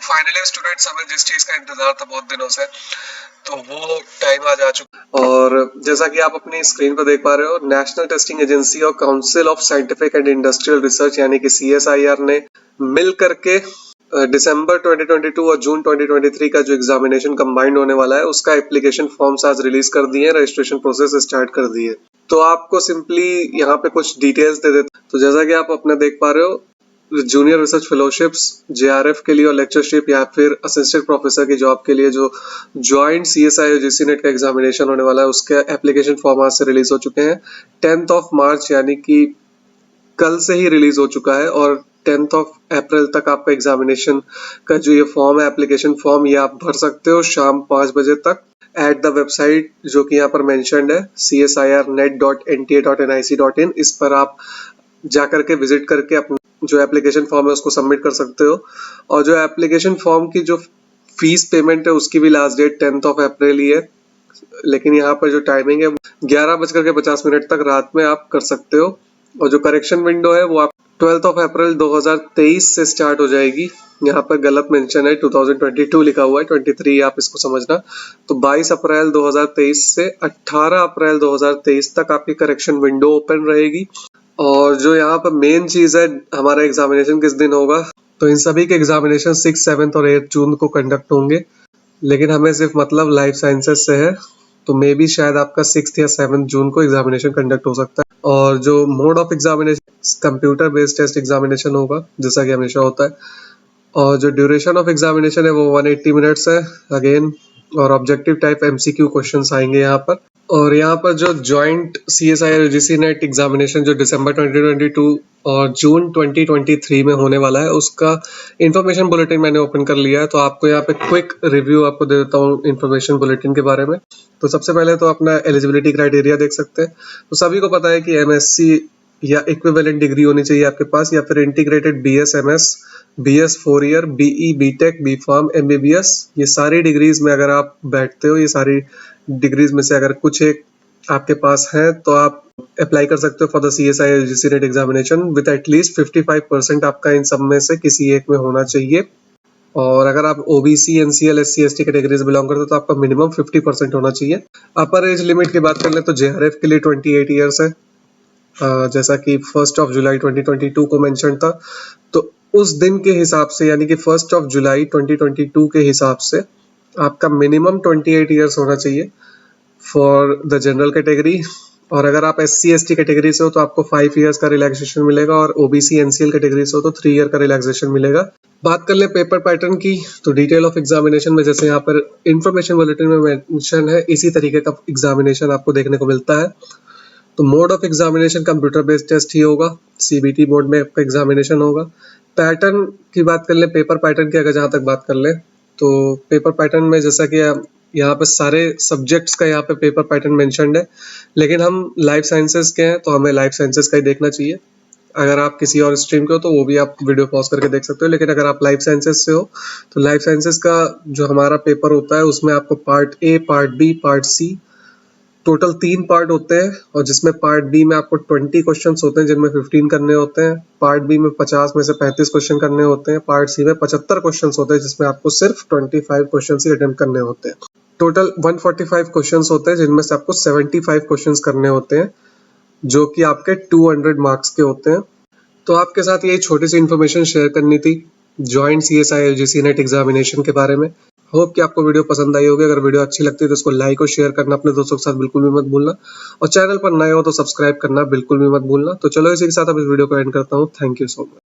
Final year students, हमें जिस चीज का इंतजार था बहुत दिनों से, तो वो टाइम आज आ चुका। और जैसा कि आप अपनी स्क्रीन पर देख पा रहे हो, नेशनल टेस्टिंग एजेंसी और council of scientific and industrial research यानी कि CSIR ने मिल करके दिसंबर 2022 और जून 2023 का जो एग्जामिनेशन कंबाइंड होने वाला है उसका एप्लीकेशन फॉर्म्स आज रिलीज कर दिए, रजिस्ट्रेशन प्रोसेस स्टार्ट कर दिए। तो आपको सिंपली यहाँ पे कुछ डिटेल्स दे देते। तो जैसा कि आप अपना देख पा रहे हो, जूनियर रिसर्च फेलोशिप्स JRF के लिए और लेक्चरशिप या फिर असिस्टेंट प्रोफेसर की जॉब के लिए जो ज्वाइंट CSI और GC नेट का एग्जामिनेशन होने वाला है उसके एप्लीकेशन फॉर्म आज से रिलीज हो चुके हैं। 10th मार्च यानी कि कल से ही रिलीज हो चुका है और 10th अप्रैल तक आपका एग्जामिनेशन का जो ये फॉर्म है, एप्लीकेशन फॉर्म, ये आप भर सकते हो शाम 5 बजे तक एट द वेबसाइट जो कि यहाँ पर मेंशन्ड है csirnet.nta.nic.in। इस पर आप जाकर के विजिट करके अपना जो एप्लीकेशन फॉर्म है उसको सबमिट कर सकते हो। और जो एप्लीकेशन फॉर्म की जो फीस पेमेंट है उसकी भी लास्ट डेट 10th अप्रैल ही है, लेकिन यहाँ पर जो टाइमिंग है 11:50 तक रात में आप कर सकते हो। और जो करेक्शन विंडो है वो आप 12th अप्रैल 2023 से स्टार्ट हो जाएगी। यहाँ पर गलत मेंशन है, 2022 लिखा हुआ है, 23 आप इसको समझना। तो 22 अप्रैल 2023 से 18 अप्रैल 2023 तक आपकी करेक्शन विंडो ओपन रहेगी। और जो यहाँ पर मेन चीज है, हमारा एग्जामिनेशन किस दिन होगा, तो इन सभी के एग्जामिनेशन 6, 7 और 8 जून को कंडक्ट होंगे, लेकिन हमें सिर्फ मतलब लाइफ साइंसेस से है, तो मे बी शायद आपका 6 या 7 जून को एग्जामिनेशन कंडक्ट हो सकता है। और जो mode of examination computer based test examination होगा जैसा कि हमेशा होता है। और जो ड्यूरेशन ऑफ एग्जामिनेशन है वो 180 मिनट्स है अगेन। और ऑब्जेक्टिव टाइप MCQ क्वेश्चंस आएंगे यहाँ पर। और यहाँ पर जो जॉइंट CSI और GC नेट एग्जामिनेशन जो दिसंबर 2022 और जून 2023 में होने वाला है उसका इंफॉर्मेशन बुलेटिन मैंने ओपन कर लिया है। तो आपको यहाँ पे क्विक रिव्यू आपको दे देता हूँ इंफॉर्मेशन बुलेटिन के बारे में। तो सबसे पहले तो अपना एलिजिबिलिटी क्राइटेरिया देख सकते हैं। तो सभी को पता है कि MSc या इक्विवेलेंट डिग्री होनी चाहिए आपके पास, या फिर integrated BS MS BS 4 year BE BTech BPharm MBBS, ये सारी डिग्रीज में अगर आप बैठते हो, ये सारी डिग्रीज में से अगर कुछ एक आपके पास है तो आप अप्लाई कर सकते हो फॉर द CSI और GC net examination with at least 55% आपका इन सब में से किसी एक में होना चाहिए। और अगर आप OBC NCL SC ST category से बिलोंग करते हो तो आपका मिनिमम 50% होना चाहिए। अपर एज लिमिट की बात कर ले तो JRF के लिए 28 ईयर्स है, जैसा कि 1 जुलाई 2022 को मेंशन था। तो उस दिन के हिसाब से यानी कि 1 जुलाई 2022 के हिसाब से आपका मिनिमम 28 ईयर्स होना चाहिए फॉर द जनरल कैटेगरी। और अगर आप SC ST कैटेगरी से हो तो आपको 5 ईयर्स का रिलैक्सेशन मिलेगा, और OBC NCL कैटेगरी से हो तो 3 ईयर का रिलैक्सेशन मिलेगा। बात कर ले पेपर पैटर्न की, तो डिटेल ऑफ एग्जामिनेशन में जैसे यहाँ पर इंफॉर्मेशन बुलेटिन में मेंशन है इसी तरीके का एग्जामिनेशन आपको देखने को मिलता है। तो mode of examination computer based test ही होगा, CBT मोड में आपका एग्जामिनेशन होगा। पैटर्न की बात कर ले, पेपर पैटर्न की अगर जहाँ तक बात कर ले तो पेपर पैटर्न में जैसा कि यहाँ पे सारे सब्जेक्ट्स का यहाँ पे पेपर पैटर्न मेंशन्ड है, लेकिन हम लाइफ साइंसेस के हैं तो हमें लाइफ साइंसेस का ही देखना चाहिए। अगर आप किसी और स्ट्रीम के हो तो वो भी आप वीडियो पॉज करके देख सकते हो, लेकिन अगर आप लाइफ साइंसेस से हो तो लाइफ साइंसेस का जो हमारा पेपर होता है उसमें आपको part A, part B, part C, total 3 part होते हैं। और जिसमें पार्ट बी में आपको 20 क्वेश्चंस होते हैं जिनमें 15 करने होते हैं, पार्ट बी में 50 में से 35 क्वेश्चन करने होते हैं, पार्ट सी में 75 क्वेश्चंस होते हैं जिसमें आपको सिर्फ 25 क्वेश्चंस ही अटेम्प्ट करने होते हैं। टोटल 145 क्वेश्चंस होते हैं जिनमें से आपको 75 क्वेश्चंस करने होते हैं जो कि आपके 200 मार्क्स के होते हैं। तो आपके साथ ये छोटी सी इन्फॉर्मेशन शेयर करनी थी ज्वाइंट CSI और GC नेट एग्जामिनेशन के बारे में। होप कि आपको वीडियो पसंद आई होगी। अगर वीडियो अच्छी लगती है तो इसको लाइक और शेयर करना अपने दोस्तों के साथ बिल्कुल भी मत भूलना, और चैनल पर नए हो तो सब्सक्राइब करना बिल्कुल भी मत भूलना। तो चलो इसी के साथ अब इस वीडियो को एंड करता हूँ। Thank you so much.